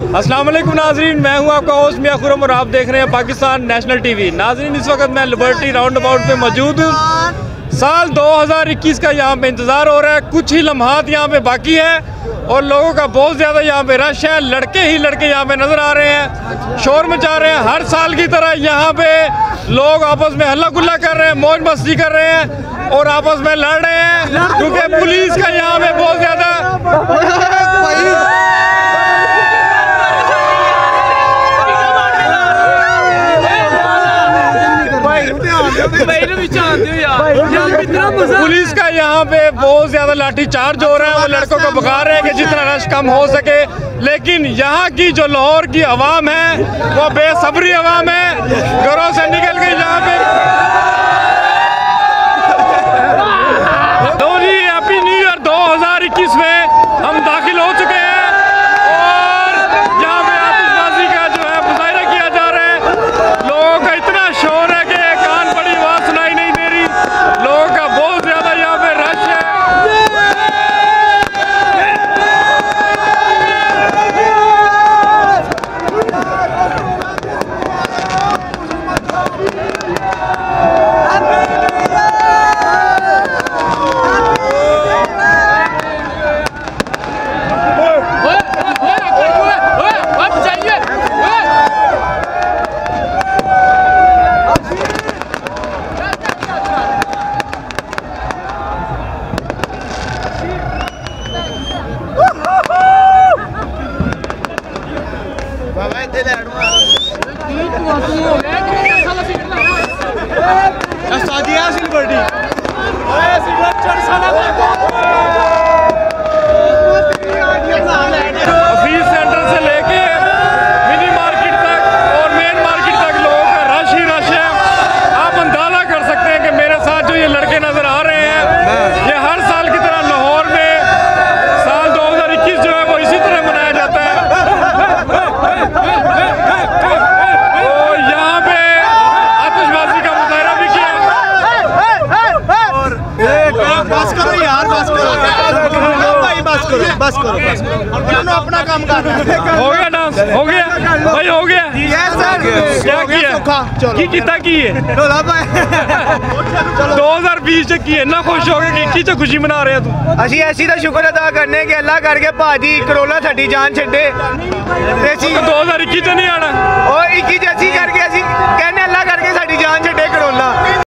अस्सलाम वालेकुम नाजरीन, मैं हूं आपका होस्ट मियां खुरम और आप देख रहे हैं पाकिस्तान नेशनल टीवी। नाजरीन, इस वक्त मैं लिबर्टी राउंड अबाउट पे मौजूद हूं। साल 2021 का यहाँ पे इंतज़ार हो रहा है, कुछ ही लम्हात यहाँ पे बाकी है और लोगों का बहुत ज़्यादा यहाँ पे रश है। लड़के ही लड़के यहाँ पे नज़र आ रहे हैं, शोर मचा रहे हैं। हर साल की तरह यहाँ पे लोग आपस में हल्ला गुल्ला कर रहे हैं, मौज मस्ती कर रहे हैं और आपस में लड़ रहे हैं, क्योंकि पुलिस का यहाँ पे बहुत ज़्यादा पुलिस का यहाँ पे बहुत ज्यादा लाठी चार्ज हो रहा है। वो लड़कों को भगा रहे हैं कि जितना रश कम हो सके, लेकिन यहाँ की जो लाहौर की आवाम है वो बेसब्री आवाम है, घरों से निकल गई। यहाँ पे हैप्पी न्यू ईयर 2021 में हम दाखिल हो चुके हैं और यहाँ पे आतिशबाजी का जो है मुजाहरा किया जा रहा है। लोगों का इतना शोर है कि कान बड़ी आवाज सुनाई नहीं दे रही। लोगों का बहुत ज्यादा यहाँ पे रश है। बस करो अपना काम कर रहे हैं। हो गया डांस, हो गया भाई, हो गया। क्या किया की है 2020 की है ना, खुश हो गए कि खुशी मना रहे हैं तू। ਅਸੀਂ ਐਸੀ ਦਾ ਸ਼ੁਕਰ ਅਦਾ ਕਰਨੇ ਕਿ ਅੱਲਾ ਕਰਕੇ ਭਾਜੀ ਕਰੋਨਾ ਸਾਡੀ ਜਾਨ ਛੱਡੇ ਤੇ ਅਸੀਂ 2021 ਚ ਨਹੀਂ ਆਣਾ। ਉਹ 21 ਚ ਅਸੀਂ ਕਰਕੇ ਅਸੀਂ ਕਹਿੰਦੇ ਅੱਲਾ ਕਰਕੇ ਸਾਡੀ ਜਾਨ ਛੱਡੇ ਕਰੋਨਾ।